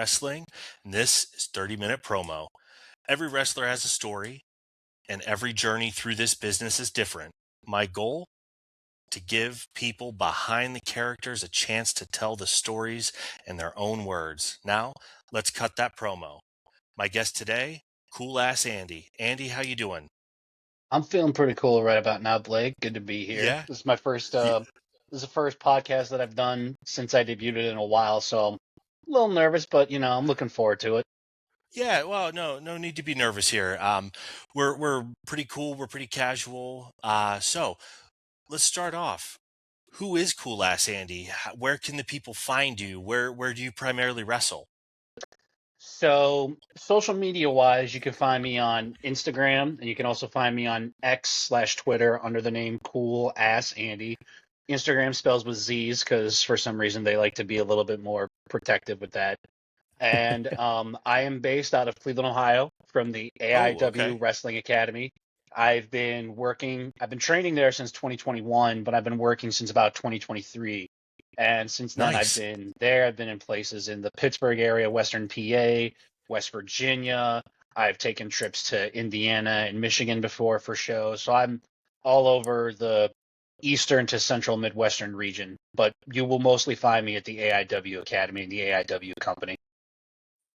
Wrestling, and this is 30-minute promo. Every wrestler has a story, and every journey through this business is different. My goal? To give people behind the characters a chance to tell the stories in their own words. Now, let's cut that promo. My guest today, Cool Ass Andy. Andy, how you doing? I'm feeling pretty cool right about now, Blake. Good to be here. Yeah. This is my first Y- this is the first podcast that I've done since I debuted it in a while, so I'm a little nervous, but I'm looking forward to it. Yeah, well, no need to be nervous here. We're pretty cool. We're pretty casual. So let's start off. Who is Cool Ass Andy? Where can the people find you? Where do you primarily wrestle? So, social media wise, you can find me on Instagram, and you can also find me on X/Twitter under the name Cool Ass Andy. Instagram spells with Z's because for some reason they like to be a little bit more protective with that. And I am based out of Cleveland, Ohio, from the Oh, AIW okay. Wrestling Academy. I've been training there since 2021, but I've been working since about 2023. And since then, Nice. I've been in places in the Pittsburgh area, Western PA, West Virginia. I've taken trips to Indiana and Michigan before for shows. So I'm all over the Eastern to Central Midwestern region, but you will mostly find me at the AIW Academy and the AIW company.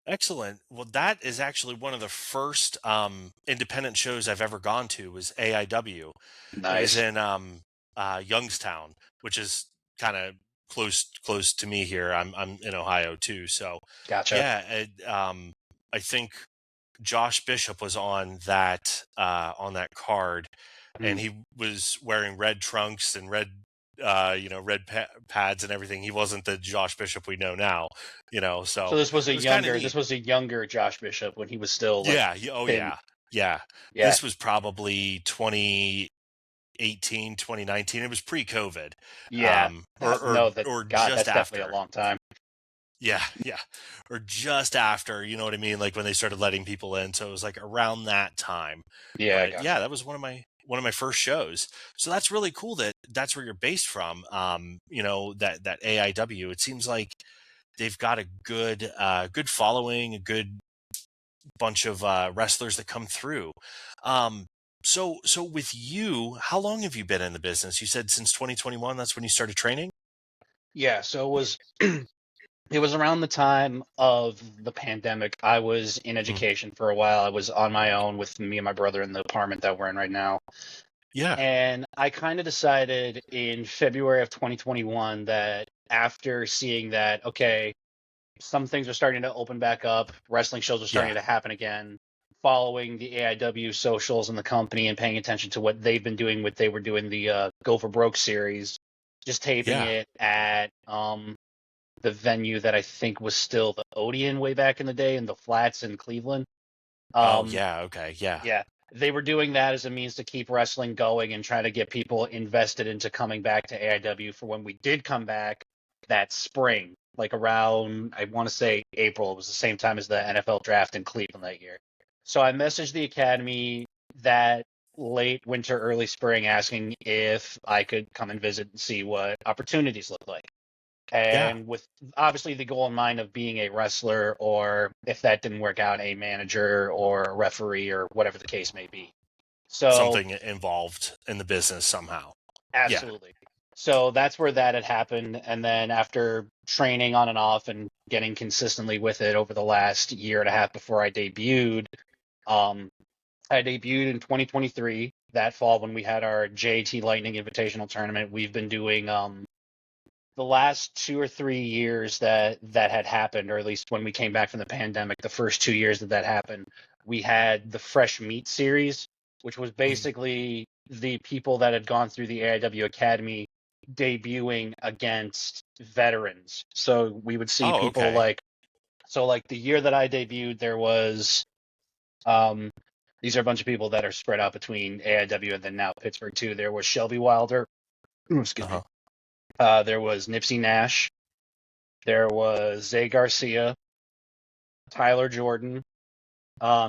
Excellent. Well, that is actually one of the first independent shows I've ever gone to was AIW. It was Nice. in Youngstown, which is kind of close to me here. I'm in Ohio too, so Gotcha. yeah. I think Josh Bishop was on that card, Mm. and he was wearing red trunks and pads and everything. He wasn't the Josh Bishop we know now, So so it was kind of neat. this was a younger Josh Bishop when he was still like Yeah. Oh, thin. yeah. Yeah. Yeah. This was probably 2018, 2019. It was pre-COVID, Yeah. No, that or God, just that's definitely a after. long time. Yeah, yeah, or just after. You know what I mean? Like when they started letting people in. So it was like around that time. Yeah, I But yeah, gotcha. that was one of my first shows. So that's really cool that that's where you're based from. That AIW. It seems like they've got a good following, a good bunch of wrestlers that come through. Um, so with you, how long have you been in the business? You said since 2021. That's when you started training. Yeah, so it was it was around the time of the pandemic. I was in Mm. education for a while. I was on my own with me and my brother in the apartment that we're in right now. Yeah, And I kind of decided in February of 2021 that after seeing that, okay, some things are starting to open back up. Wrestling shows are yeah, starting to happen again. Following the AIW socials and the company and paying attention to what they've been doing, what they were doing the Go for Broke series, just taping yeah. it at the venue that I think was still the Odeon way back in the day in the Flats in Cleveland. Oh, Um, yeah. Okay, yeah, yeah, they were doing that as a means to keep wrestling going and try to get people invested into coming back to AIW for when we did come back that spring, like around, I want to say April. It was the same time as the NFL draft in Cleveland that year. So I messaged the Academy that late winter, early spring, asking if I could come and visit and see what opportunities look like. yeah. And with obviously the goal in mind of being a wrestler, or if that didn't work out, a manager or a referee or whatever the case may be. So, Something involved in the business somehow. Yeah, absolutely. So that's where that had happened. And then after training on and off and getting consistently with it over the last year and a half before um, I debuted in 2023 that fall when we had our JT Lightning Invitational tournament. We've been doing the last 2 or 3 years that had happened, or at least when we came back from the pandemic, the first 2 years that happened, we had the Fresh Meat series, which was Mhm. basically the people that had gone through the AIW Academy debuting against veterans. So we would see Oh, people okay. like the year that I debuted, there was um, these are a bunch of people that are spread out between AIW and then now Pittsburgh too. There was Shelby Wilder, excuse me. Uh-huh. There was Nipsey Nash. There was Zay Garcia, Tyler Jordan.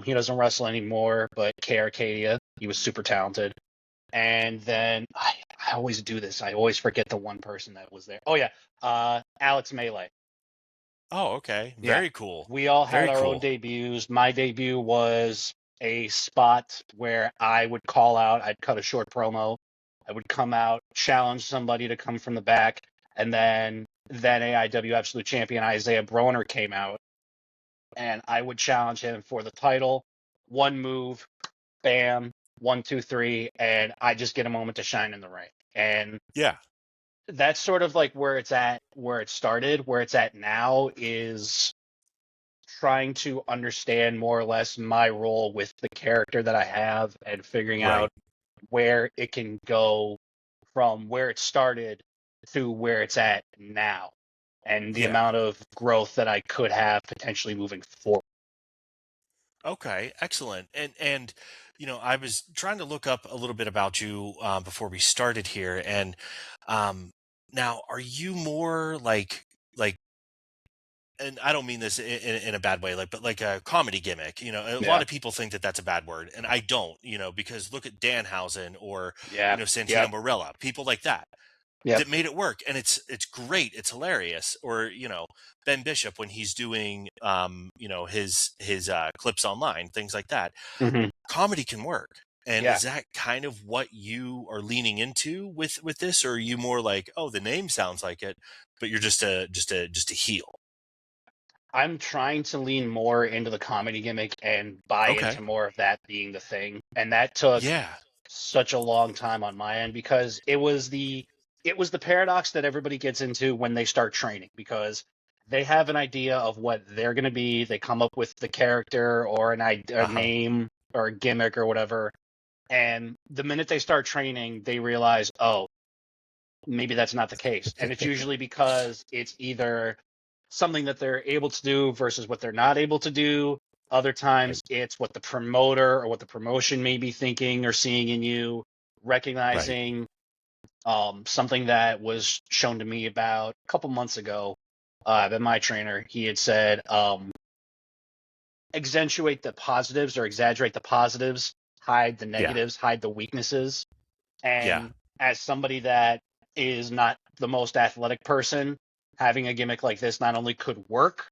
He doesn't wrestle anymore, but K. Arcadia, he was super talented. And then I always do this. I always forget the one person that was there. Oh yeah, Alex Melee. Oh, okay. Yeah. Very cool. We all had Very our own cool. debuts. My debut was a spot where I would call out, I'd cut a short promo. I would come out, challenge somebody to come from the back, and then AIW Absolute Champion Isaiah Broner came out, and I would challenge him for the title. One move, bam, 1, 2, 3, and I just get a moment to shine in the ring. And Yeah. that's sort of like where it's at, where it started. Where it's at now is trying to understand more or less my role with the character that I have and figuring Right. out where it can go from where it started to where it's at now and the Yeah. amount of growth that I could have potentially moving forward. Okay, excellent. And I was trying to look up a little bit about you before we started here, and um, now are you more like? And I don't mean this in a bad way, but like a comedy gimmick. A lot Yeah. of people think that that's a bad word, and I don't. Because look at Danhausen or Yeah. Santino Yep. Marella, people like that Yep. that made it work, and it's great, it's hilarious. Or Ben Bishop when he's doing his clips online, things like that. Hmm. Comedy can work. And Yeah. is that kind of what you are leaning into with this, or are you more like, oh, the name sounds like it, but you're just a heel? I'm trying to lean more into the comedy gimmick and buy Okay. into more of that being the thing. And that took Yeah. such a long time on my end because it was the paradox that everybody gets into when they start training because they have an idea of what they're going to be. They come up with the character or a Uh-huh. name or a gimmick or whatever. And the minute they start training, they realize, oh, maybe that's not the case. And it's usually because it's either something that they're able to do versus what they're not able to do. Other Right. times it's what the promoter or what the promotion may be thinking or seeing in you, Right. recognizing something that was shown to me about a couple months ago by my trainer. He had said, accentuate the positives or exaggerate the positives, hide the Yeah. negatives, hide the weaknesses. Yeah. And as somebody that is not the most athletic person, having a gimmick like this not only could work,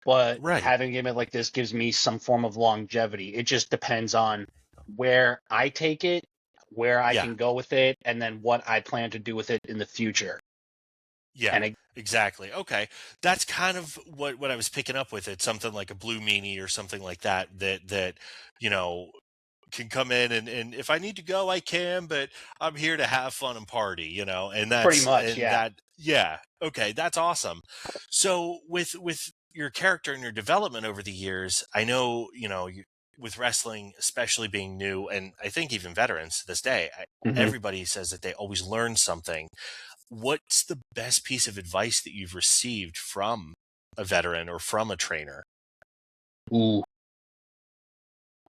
but Right. having a gimmick like this gives me some form of longevity. It just depends on where I take it, where I Yeah. can go with it, and then what I plan to do with it in the future. Yeah. And it, Exactly. Okay. That's kind of what I was picking up with it. Something like a blue meanie or something like that you know can come in, and if I need to go, I can, but I'm here to have fun and party, and pretty that's much, and yeah. that yeah. Okay, that's awesome. So with your character and your development over the years, I know, with wrestling, especially being new, and I think even veterans to this day, Hmm. everybody says that they always learn something. What's the best piece of advice that you've received from a veteran or from a trainer? Ooh.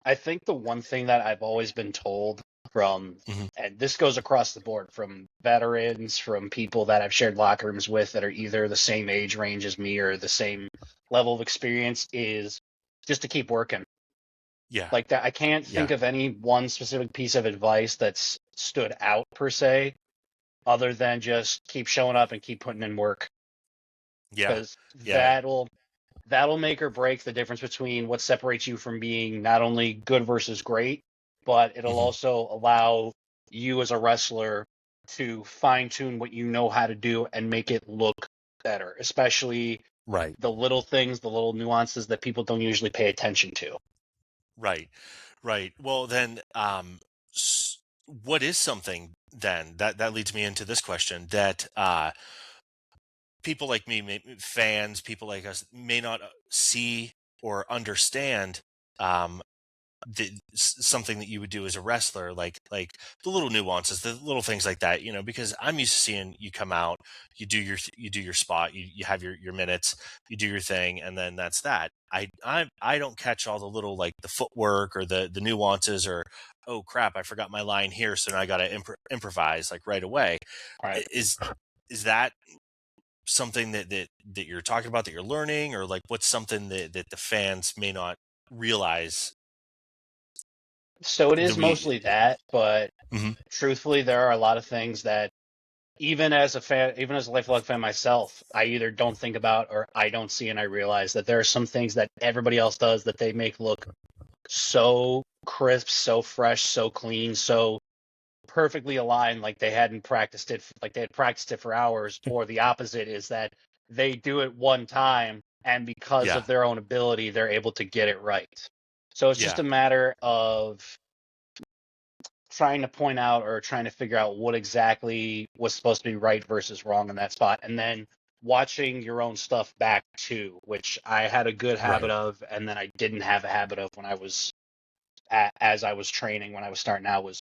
I think the one thing that I've always been told from, Hmm. and this goes across the board from veterans, from people that I've shared locker rooms with that are either the same age range as me or the same level of experience, is just to keep working. Yeah. Like that, I can't think Yeah. of any one specific piece of advice that's stood out per se, other than just keep showing up and keep putting in work, Yeah. because Yeah. that'll make or break the difference between what separates you from being not only good versus great, but it'll Hmm. also allow you as a wrestler to fine tune what you know how to do and make it look better, especially Right. the little things, the little nuances that people don't usually pay attention to. Right. Right. Well, then, what is something then that leads me into this question that people like me, fans, people like us, may not see or understand um, something that you would do as a wrestler, like the little nuances, the little things like that, because I'm used to seeing you come out, you do your spot, you have your minutes, you do your thing, and then that's that. I don't catch all the little, like the footwork or the nuances, or oh crap, I forgot my line here, so now I got to improvise like right away. Right. Is that something that you're talking about, that you're learning, or like what's something that the fans may not realize So it that is we? mostly that, but Mhm. truthfully, there are a lot of things that even as a fan, even as a lifelong fan myself, I either don't think about or I don't see and I realize that there are some things that everybody else does that they make look so crisp, so fresh, so clean, so perfectly aligned, like they hadn't practiced it, like they had practiced it for hours, or the opposite is that they do it one time and because Yeah. of their own ability, they're able to get it right. So it's just Yeah. a matter of trying to point out or trying to figure out what exactly was supposed to be right versus wrong in that spot, and then watching your own stuff back too, which I had a good habit Right. of, and then I didn't have a habit of when I was as I was training when I was starting out, was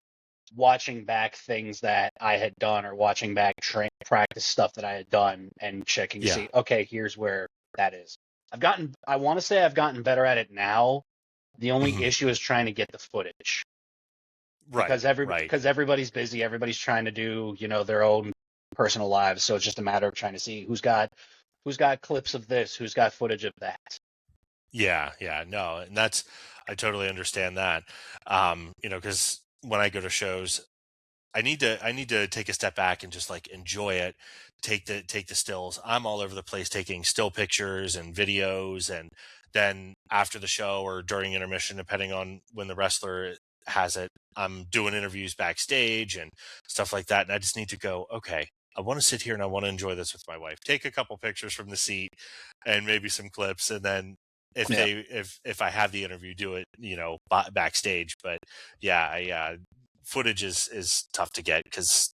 watching back things that I had done or watching back practice stuff that I had done and checking to Yeah. see, okay, here's where that is. I want to say I've gotten better at it now. The only Mhm. issue is trying to get the footage Right. Right. because everybody's busy, everybody's trying to do, their own personal lives. So it's just a matter of trying to see who's got clips of this, who's got footage of that. Yeah, yeah, no, and that's I totally understand that. Because when I go to shows, I need to take a step back and just like enjoy it. Take the stills. I'm all over the place taking still pictures and videos, and then after the show or during intermission, depending on when the wrestler has it, I'm doing interviews backstage and stuff like that. And I just need to go, okay, I want to sit here and I want to enjoy this with my wife. Take a couple pictures from the seat and maybe some clips, and then Yeah. if I have the interview, do it, backstage. But yeah, footage is tough to get because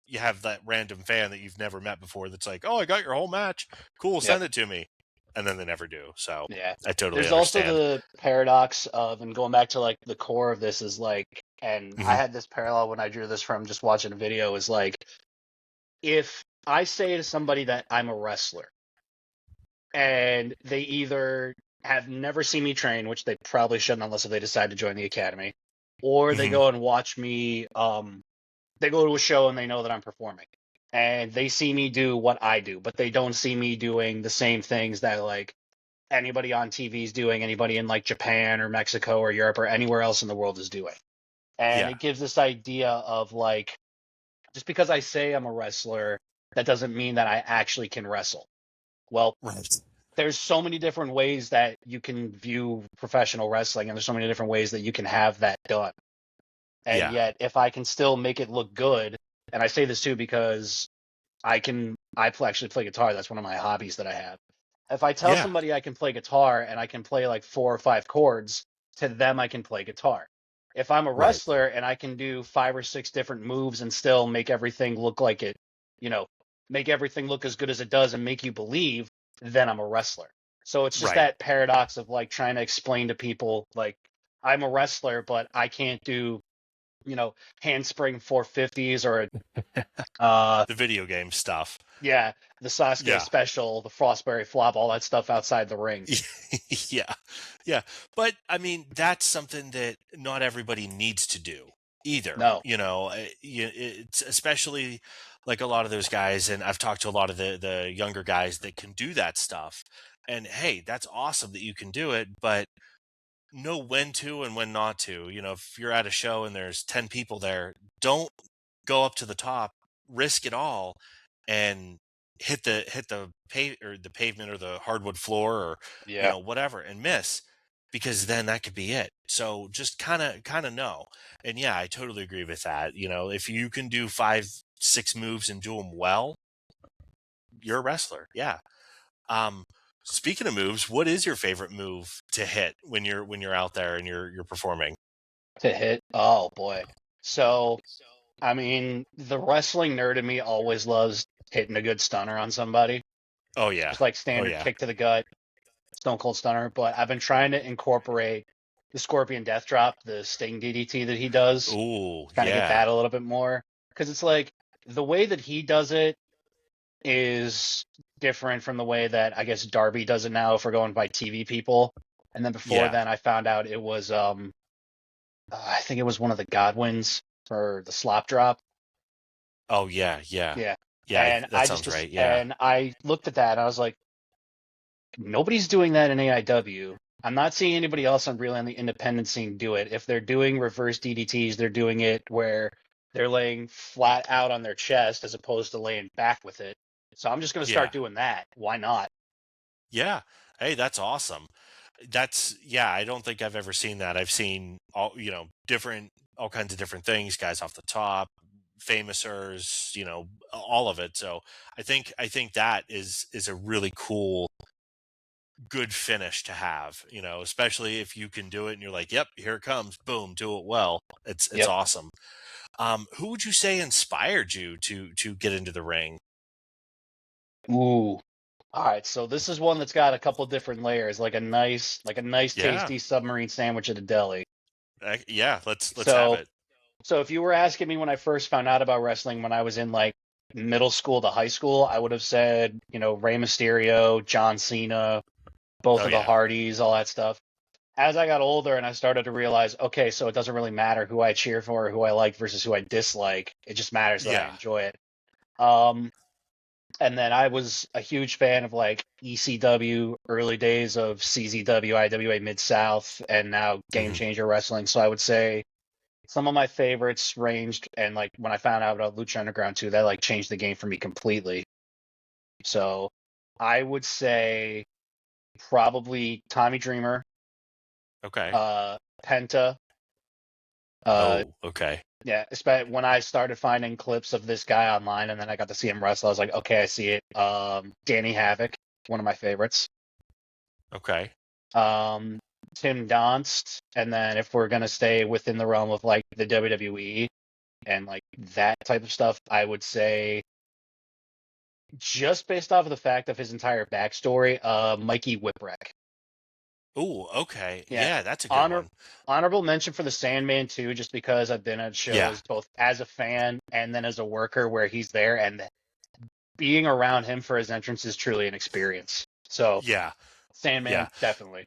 you have that random fan that you've never met before that's like, "Oh, I got your whole match. Cool, Yep. send it to me." And then they never do. So Yeah. I totally There's also understand. the paradox of, and going back to like the core of this is like, and I Hmm. had this parallel when I drew this from just watching a video, is like, if I say to somebody that I'm a wrestler and they either have never seen me train, which they probably shouldn't unless if they decide to join the academy, or they Hmm. go and watch me, they go to a show and they know that I'm performing. And they see me do what I do, but they don't see me doing the same things that like anybody on TV is doing, anybody in like Japan or Mexico or Europe or anywhere else in the world is doing. And Yeah. it gives this idea of like, just because I say I'm a wrestler, that doesn't mean that I actually can wrestle. Well, Right. there's so many different ways that you can view professional wrestling, and there's so many different ways that you can have that done. And Yeah. yet, if I can still make it look good, and I say this too because actually play guitar. That's one of my hobbies that I have. If I tell Yeah. somebody I can play guitar and I can play like 4 or 5 chords, to them I can play guitar. If I'm a Right. wrestler and I can do 5 or 6 different moves and still make everything look like it, you know, make everything look as good as it does and make you believe, then I'm a wrestler. So it's just Right. that paradox of like trying to explain to people like I'm a wrestler, but I can't do, handspring 450s or The video game stuff. yeah, the Sasuke Yeah. special, the Frostberry flop, all that stuff outside the ring. Yeah. Yeah. But I mean, that's something that not everybody needs to do either. No. It's especially like a lot of those guys, and I've talked to a lot of the younger guys that can do that stuff. And hey, that's awesome that you can do it, but know when to and when not to. If you're at a show and there's 10 people there, don't go up to the top, risk it all, and hit the pavement or the hardwood floor or Yeah. whatever and miss, because then that could be it. So just kind of know. And yeah, I totally agree with that. If you can do 5 6 moves and do them well, you're a wrestler. Yeah. um Speaking of moves, what is your favorite move to hit when you're out there and you're performing? To hit. Oh boy. So, I mean, the wrestling nerd in me always loves hitting a good stunner on somebody. Oh yeah. Just like Oh standard yeah. kick to the gut, stone cold stunner. But I've been trying to incorporate the Scorpion Death Drop, the Sting DDT that he does, Oh kind of get yeah. that a little bit more. Because it's like the way that he does it is different from the way that I guess Darby does it now if we're going by TV people. And then before Yeah. then I found out it was I think it was one of the Godwins for the slop drop. Oh yeah. Yeah. Yeah. Yeah. And That sounds right. Yeah. I looked at that and I was like, nobody's doing that in AIW. I'm not seeing anybody else on really on the independent scene do it. If they're doing reverse DDTs, they're doing it where they're laying flat out on their chest as opposed to laying back with it. So I'm just going to Yeah. start doing that. Why not? Yeah. Hey, that's awesome. Yeah, I don't think I've ever seen that. I've seen all kinds of different things, guys off the top, famousers, all of it. So I think that is a really cool, good finish to have, especially if you can do it and you're like, yep, here it comes, boom, do it well. It's Yep. awesome. Who would you say inspired you to get into the ring? Ooh. All right, so this is one that's got a couple different layers, like a nice Yeah. tasty submarine sandwich at a deli. Yeah, let's have So it. so if you were asking me when I first found out about wrestling when I was in like middle school to high school, I would have said, Rey Mysterio, John Cena, both Oh of the yeah. Hardys, all that stuff. As I got older and I started to realize, okay, so it doesn't really matter who I cheer for or who I like versus who I dislike. It just matters that I Yeah. enjoy it. Um, and then I was a huge fan of like ECW, early days of CZW, IWA Mid South, and now Game Hmm. Changer Wrestling. So I would say some of my favorites ranged, and like when I found out about Lucha Underground too, that like changed the game for me completely. So I would say probably Tommy Dreamer, Okay. uh, Penta. Uh, Oh, okay. yeah, especially when I started finding clips of this guy online, and then I got to see him wrestle. I was like, okay, I see it. Danny Havoc, one of my favorites. Okay. Um, Tim Donst, and then if we're gonna stay within the realm of like the WWE and like that type of stuff, I would say just based off of the fact of his entire backstory, Mikey Whipwreck. Oh, okay. Yeah, Yeah, that's a good honor one. honorable mention for the Sandman too, just because I've been at Yeah. shows both as a fan and then as a worker where he's there, and being around him for his entrance is truly an experience. So Yeah. Sandman, Yeah. definitely.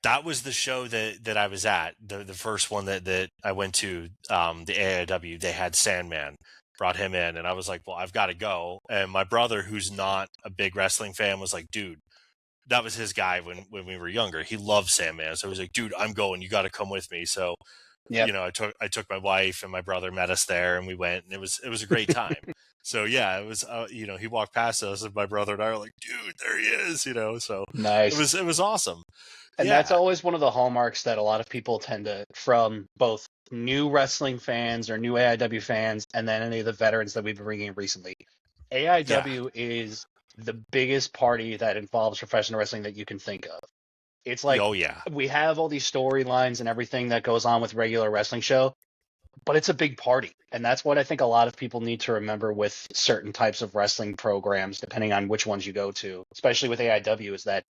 That was the show that I was at. The first one that I went to, the AIW, they had Sandman, brought him in, and I was like, well, I've got to go. And my brother, who's not a big wrestling fan, was like, dude, that was his guy when we were younger. He loved Sandman. So he was like, dude, I'm going. You got to come with me. So, Yep, I took my wife and my brother met us there and we went and it was a great time. So yeah, it was, he walked past us and my brother and I were like, dude, there he is, so it nice. was, it was awesome. And that's Yeah. always one of the hallmarks that a lot of people tend to, from both new wrestling fans or new AIW fans, and then any of the veterans that we've been bringing in recently. Yeah. AIW is the biggest party that involves professional wrestling that you can think of. It's like Oh yeah. we have all these storylines and everything that goes on with regular wrestling show, but it's a big party. And that's what I think a lot of people need to remember with certain types of wrestling programs, depending on which ones you go to, especially with AIW, is that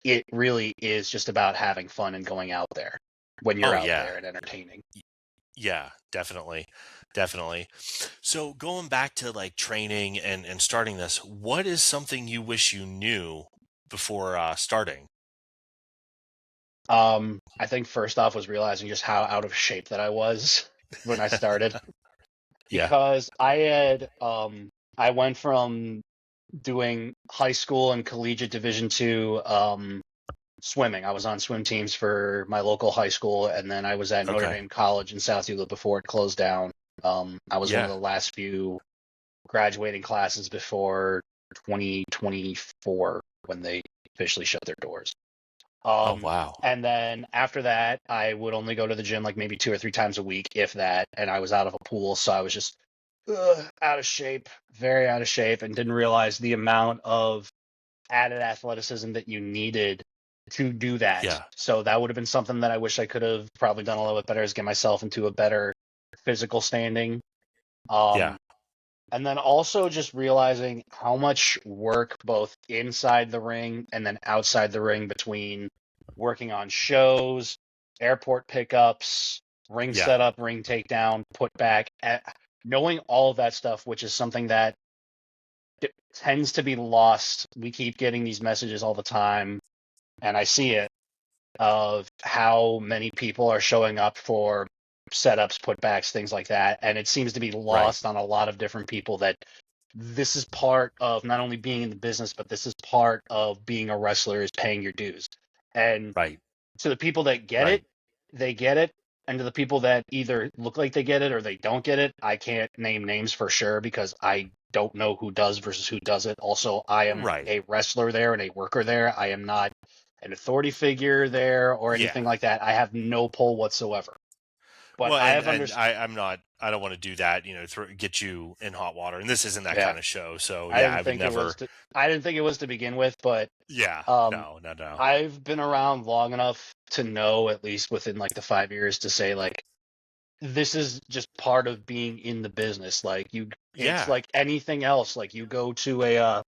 it really is just about having fun and going out there when you're Oh out yeah. there and entertaining. Yeah, definitely. Definitely. So going back to like training and starting this, what is something you wish you knew before starting? I think first off was realizing just how out of shape that I was when I started, Yeah. because I went from doing high school and collegiate Division II swimming. I was on swim teams for my local high school, and then I was at Notre Okay. Dame College in South Euclid before it closed down. I was one of Yeah. the last few graduating classes before 2024 when they officially shut their doors. Oh Um, wow. and then after that, I would only go to the gym like maybe 2 or 3 times a week, if that. And I was out of a pool, so I was just out of shape, very out of shape, and didn't realize the amount of added athleticism that you needed to do that. Yeah. So that would have been something that I wish I could have probably done a little bit better, is get myself into a better physical standing. Yeah. Um, and then also just realizing how much work both inside the ring and then outside the ring, between working on shows, airport pickups, ring Yeah. setup, ring takedown, put back, knowing all of that stuff, which is something that tends to be lost. We keep getting these messages all the time, and I see it, of how many people are showing up for setups, putbacks, things like that. And it seems to be Right. lost on a lot of different people that this is part of not only being in the business, but this is part of being a wrestler, is paying your dues. And Right. to the people that get it, Right. they get it. And to the people that either look like they get it or they don't get it, I can't name names for sure because I don't know who does versus who doesn't. Also, I am Right. a wrestler there and a worker there. I am not an authority figure there or Yeah. anything like that. I have no pull whatsoever. But Well, I and have and understood. I'm not. I don't want to do that. Get you in hot water. And this isn't that Yeah, kind of show. So I yeah, didn't I would think it was never. to. I didn't think it was to begin with, but Yeah. um, No. No. No. I've been around long enough to know, at least within like the 5 years, to say like this is just part of being in the business. Like it's Yeah. like anything else. Like you go to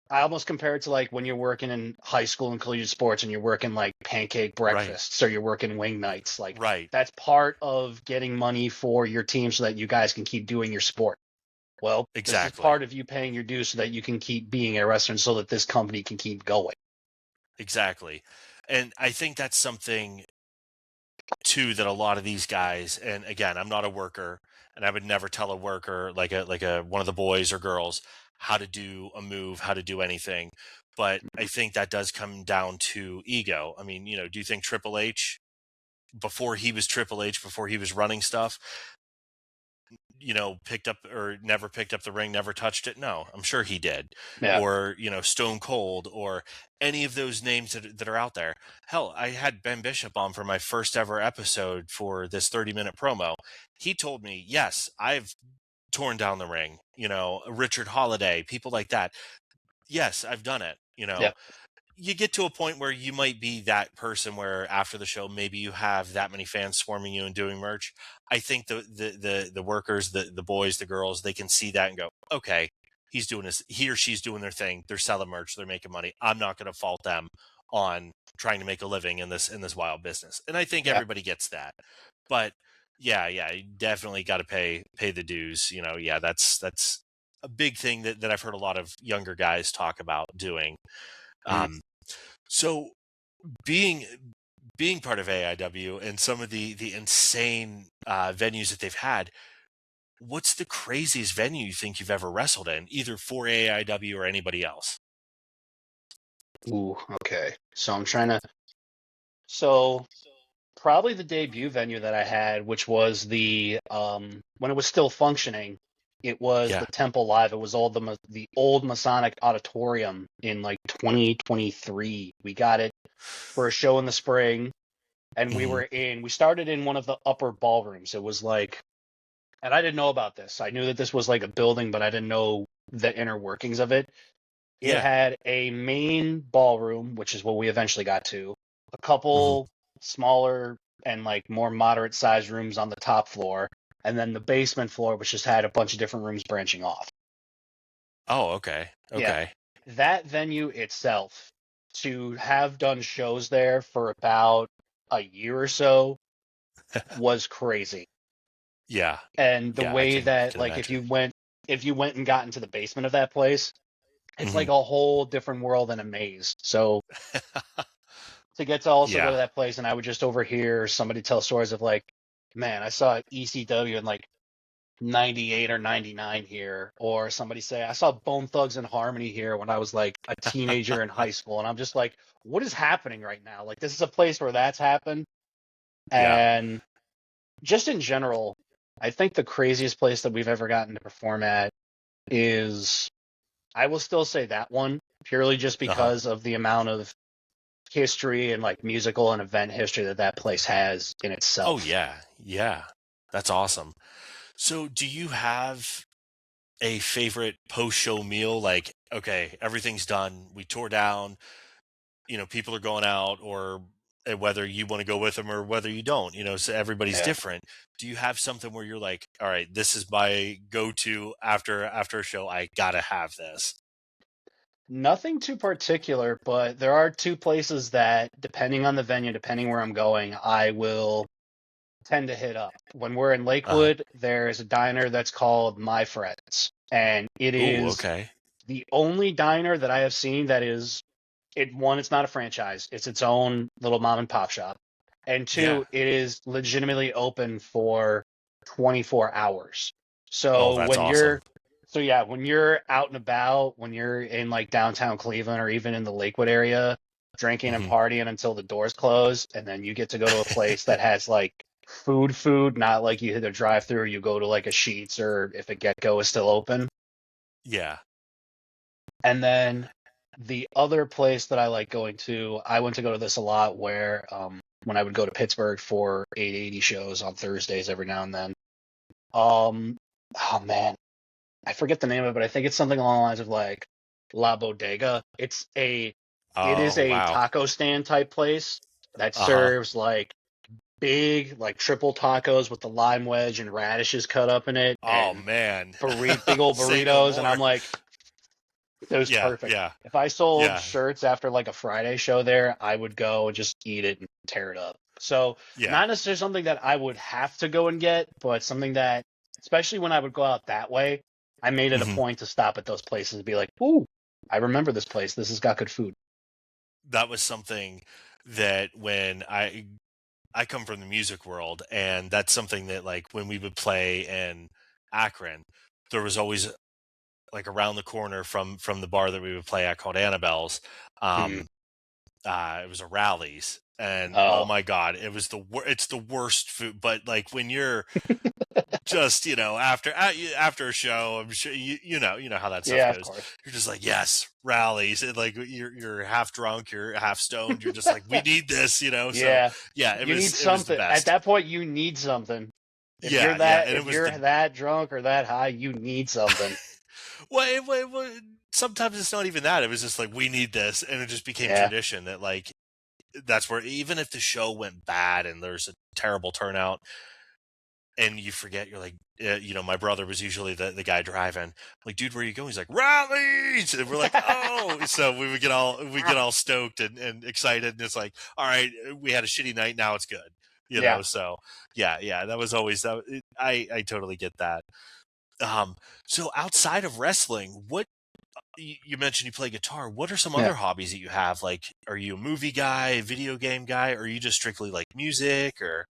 I almost compare it to like when you're working in high school and collegiate sports and you're working like pancake Right. breakfasts or you're working wing nights. Like Right. that's part of getting money for your team so that you guys can keep doing your sport. Well, this is Exactly. part of you paying your dues so that you can keep being a wrestler and so that this company can keep going. Exactly. And I think that's something too that a lot of these guys, and again, I'm not a worker, and I would never tell a worker like a one of the boys or girls how to do a move, how to do anything. But I think that does come down to ego. I mean, do you think Triple H, before he was Triple H, before he was running stuff, picked up or never picked up the ring, never touched it? No, I'm sure he did. Yeah. Or, Stone Cold, or any of those names that are out there. Hell, I had Ben Bishop on for my first ever episode for this 30-minute promo. He told me, yes, I've torn down the ring, Richard Holiday, people like that. Yes, I've done it. Yeah. You get to a point where you might be that person where after the show maybe you have that many fans swarming you and doing merch. I think the workers, the boys, the girls, they can see that and go, okay, he's doing this, he or she's doing their thing, they're selling merch, they're making money, I'm not going to fault them on trying to make a living in this wild business. And I think Yeah. everybody gets that. But yeah, you definitely got to pay the dues. Yeah, that's a big thing that I've heard a lot of younger guys talk about doing. Mm. um, so being being part of AIW and some of the insane venues that they've had, what's the craziest venue you think you've ever wrestled in, either for AIW or anybody else? Ooh, okay. So I'm trying to. So probably the debut venue that I had, which was the when it was still functioning, it was the Yeah. Temple Live. It was the old Masonic Auditorium in like 2023. We got it for a show in the spring, and Hmm. we started in one of the upper ballrooms. It was like, and I didn't know about this. I knew that this was like a building, but I didn't know the inner workings of it. It Yeah. had a main ballroom, which is what we eventually got to, a Hmm. couple smaller and like more moderate sized rooms on the top floor, and then the basement floor, which just had a bunch of different rooms branching off. Oh, okay. Yeah, Okay. that venue itself, to have done shows there for about a year or so, was crazy. Yeah. And the Yeah, I way can that can like imagine. if you went and got into the basement of that place, it's Hmm. like a whole different world and a maze. So to get to also go Yeah. to that place, and I would just overhear somebody tell stories of like, man, I saw ECW in like 98 or 99 here, or somebody say I saw Bone Thugs and Harmony here when I was like a teenager in high school, and I'm just like, what is happening right now? Like this is a place where that's happened. Yeah. And just in general, I think the craziest place that we've ever gotten to perform at is, I will still say that one, purely just Uh-huh. because of the amount of history and like musical and event history that that place has in Oh itself. yeah. Yeah. That's awesome. So do you have a favorite post-show meal? Like, okay, everything's done, we tore down, people are going out, or whether you want to go with them or whether you don't, so everybody's Yeah. different. Do you have something where you're like, all right, this is my go-to after a show, I gotta have this? Nothing too particular, but there are two places that, depending on the venue, depending where I'm going, I will tend to hit up. When we're in Uh-huh. Lakewood, there's a diner that's called My Friends, and it Ooh, is okay. the only diner that I have seen that is one, it's not a franchise, it's its own little mom and pop shop. And Yeah. two, it is legitimately open for 24 hours. Oh, So that's awesome. when you're out and about, when you're in like downtown Cleveland or even in the Lakewood area, drinking and Hmm. partying until the doors close, and then you get to go to a place that has like food, not like you hit a drive-through or you go to like a Sheetz or if a Get-Go is still open. Yeah. And then the other place that I like going to, I went to go to this a lot where when I would go to Pittsburgh for 880 shows on Thursdays every now and then. Um, oh man, I forget the name of it, but I think it's something along the lines of like La Bodega. It is Oh, a wow. taco stand type place that Uh-huh. serves like big, like triple tacos with the lime wedge and radishes cut up in it Oh, and man. big old Say no burritos. And I'm more. like, it was Yeah, perfect. yeah, If I sold yeah, shirts after like a Friday show there, I would go and just eat it and tear it up. So yeah. not necessarily something that I would have to go and get, but something that, especially when I would go out that way, I made it a Hmm. point to stop at those places and be like, ooh, I remember this place. This has got good food. That was something that when I come from the music world, and that's something that like when we would play in Akron, there was always like around the corner from the bar that we would play at called Annabelle's. Mm. Um, it was a Rallies, and oh Oh, my god, it's the worst food. But like when you're just after a show, I'm sure you know how that stuff yeah, of goes. course. You're just like, yes, Rallies, and like you're half drunk, you're half stoned, you're just like, we need this, so Yeah. yeah, You need it was the something. At best. that point, you need something. Yeah, yeah, and it If was you're the that drunk or that high, you need something. well, sometimes it's not even that. It was just like, we need this, and it just became Yeah. tradition that like that's where, even if the show went bad and there's a terrible turnout and you forget, you're like, my brother was usually the guy driving. Like, dude, where are you going? He's like, Rallies, and we're like, oh. So we get all stoked and excited, and it's like, all right, we had a shitty night, now it's good, Yeah. So yeah, yeah, that was always that. I totally get that. Um, so outside of wrestling, what you mentioned you play guitar. What are some Yeah. other hobbies that you have? Like, are you a movie guy, video game guy, or are you just strictly like music or?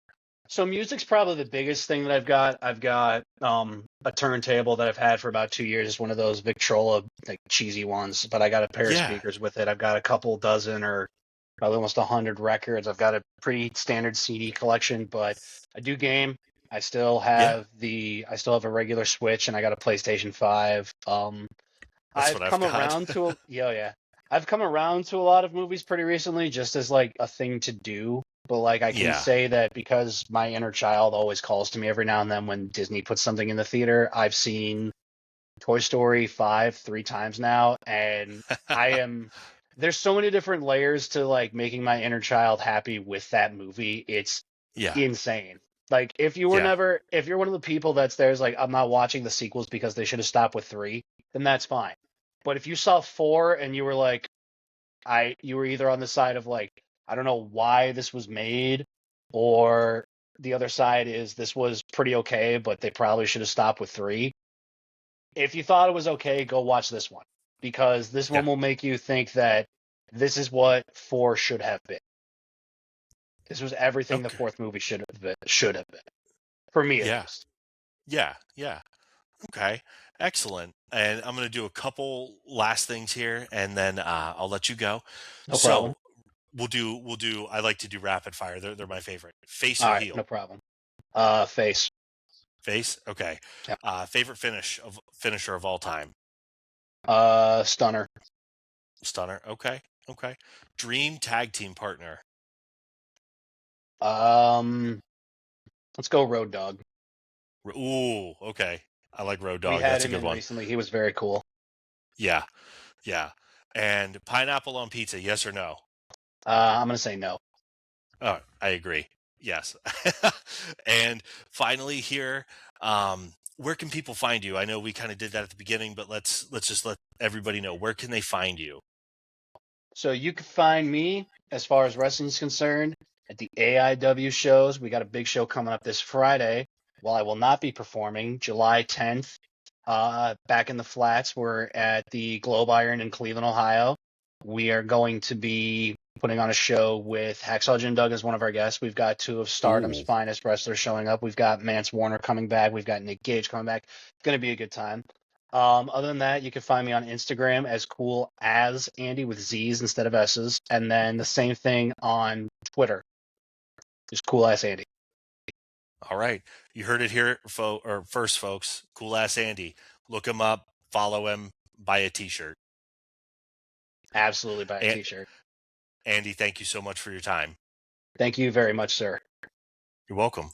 So music's probably the biggest thing that I've got. I've got a turntable that I've had for about 2 years. It's one of those Victrola like cheesy ones, but I got a pair of Yeah, speakers with it. I've got a couple dozen or probably almost 100 records. I've got a pretty standard CD collection, but I do game. yeah, I still have a regular Switch and I got a PlayStation 5. that's what I've I've come got. around to yeah. I've come around to a lot of movies pretty recently just as like a thing to do. But like I can Yeah, say that because my inner child always calls to me every now and then when Disney puts something in the theater, I've seen Toy Story 5 3 times now and I am there's so many different layers to like making my inner child happy with that movie. It's yeah, insane. Like yeah. if you're one of the people that's there's like I'm not watching the sequels because they should have stopped with 3, then that's fine. But if you saw 4 and you were like you were either on the side of like I don't know why this was made or the other side is this was pretty okay, but they probably should have stopped with 3. If you thought it was okay, go watch this one because this Yeah. one will make you think that this is what 4 should have been. This was everything the Okay. fourth movie should have been. For me at Yeah. least. Yeah. Yeah. Okay. Excellent. And I'm going to do a couple last things here, and then I'll let you go. No problem. So we'll do. I like to do rapid fire. They're my favorite. Face All or right, no heel? problem. Face. Face. Okay. Yeah. Favorite finisher of all time? Stunner. Stunner. Okay. Okay. Dream tag team partner? Um, let's go Road Dog. Ooh. Okay. I like Road We Dogg. had That's a him good in one. recently. He was very cool. Yeah. Yeah. And pineapple on pizza? Yes or no? I'm gonna say no. Oh, I agree. Yes. And finally here, where can people find you? I know we kind of did that at the beginning, but let's just let everybody know, where can they find you? So you can find me as far as wrestling is concerned at the AIW shows. We got a big show coming up this Friday. While I will not be performing, July 10th, back in the flats, we're at the Globe Iron in Cleveland, Ohio. We are going to be putting on a show with Hacksaw Jim Duggan as one of our guests. We've got 2 of Stardom's Ooh. finest wrestlers showing up. We've got Mance Warner coming back. We've got Nick Gage coming back. It's going to be a good time. Other than that, you can find me on Instagram as cool as Andy with Z's instead of S's, and then the same thing on Twitter, just cool as Andy. All right. You heard it here first, folks. Cool ass Andy. Look him up, follow him, buy a t-shirt. Absolutely buy a And t-shirt. Andy, thank you so much for your time. Thank you very much, sir. You're welcome.